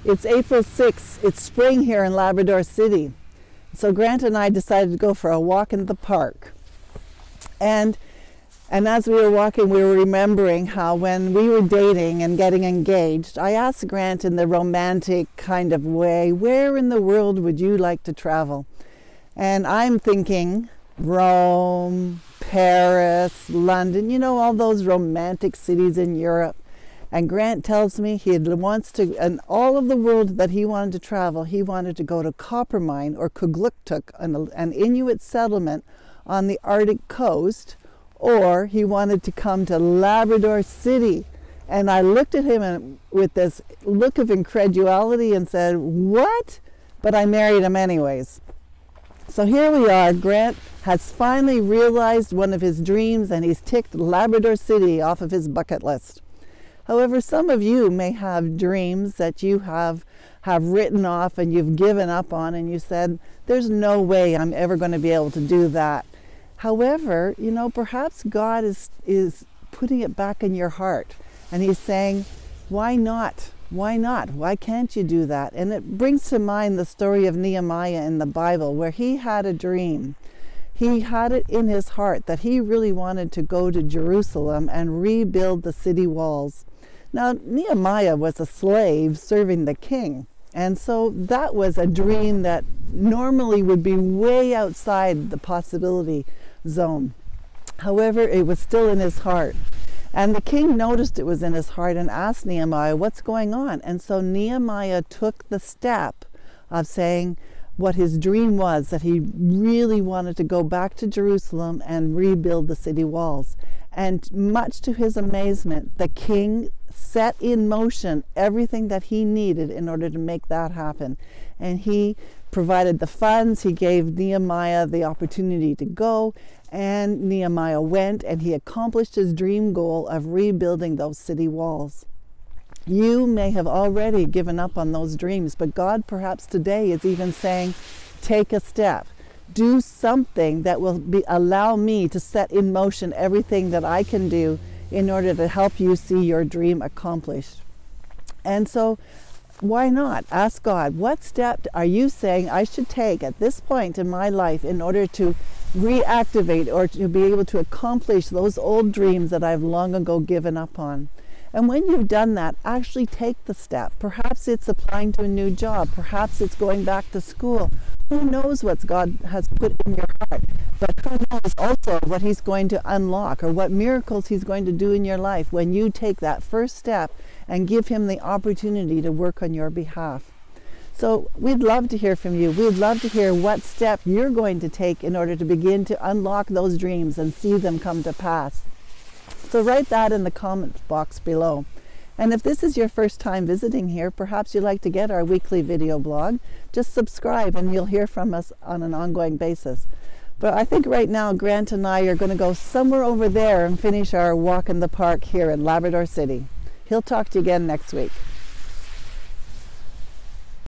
It's April 6th. It's spring here in Labrador City. So Grant and I decided to go for a walk in the park. And as we were walking, we were remembering how when we were dating and getting engaged, I asked Grant in the romantic kind of way, where in the world would you like to travel? And I'm thinking Rome, Paris, London, you know, all those romantic cities in Europe. And Grant tells me he wants to, in all of the world that he wanted to travel, he wanted to go to Coppermine or Kugluktuk, an Inuit settlement on the Arctic coast, or he wanted to come to Labrador City. And I looked at him with this look of incredulity and said, what? But I married him anyways. So here we are. Grant has finally realized one of his dreams, and he's ticked Labrador City off of his bucket list. However, some of you may have dreams that you have written off and you've given up on, and you said, there's no way I'm ever going to be able to do that. However, you know, perhaps God is putting it back in your heart, and he's saying, why not? Why not? Why can't you do that? And it brings to mind the story of Nehemiah in the Bible, where he had a dream. He had it in his heart that he really wanted to go to Jerusalem and rebuild the city walls. Now, Nehemiah was a slave serving the king, and so that was a dream that normally would be way outside the possibility zone. However, it was still in his heart. And the king noticed it was in his heart and asked Nehemiah, what's going on? And so Nehemiah took the step of saying what his dream was, that he really wanted to go back to Jerusalem and rebuild the city walls. And much to his amazement, the king set in motion everything that he needed in order to make that happen. And he provided the funds, he gave Nehemiah the opportunity to go, and Nehemiah went, and he accomplished his dream goal of rebuilding those city walls. You may have already given up on those dreams, but God perhaps today is even saying, take a step. Do something that will allow me to set in motion everything that I can do in order to help you see your dream accomplished. And so, why not? Ask God, what step are you saying I should take at this point in my life in order to reactivate or to be able to accomplish those old dreams that I've long ago given up on? And when you've done that, actually take the step. Perhaps it's applying to a new job. Perhaps it's going back to school. Who knows what God has put in your heart? But who knows also what he's going to unlock or what miracles he's going to do in your life when you take that first step and give him the opportunity to work on your behalf. So we'd love to hear from you. We'd love to hear what step you're going to take in order to begin to unlock those dreams and see them come to pass. So write that in the comments box below. And if this is your first time visiting here, perhaps you'd like to get our weekly video blog, just subscribe and you'll hear from us on an ongoing basis. But I think right now Grant and I are going to go somewhere over there and finish our walk in the park here in Labrador City. He'll talk to you again next week.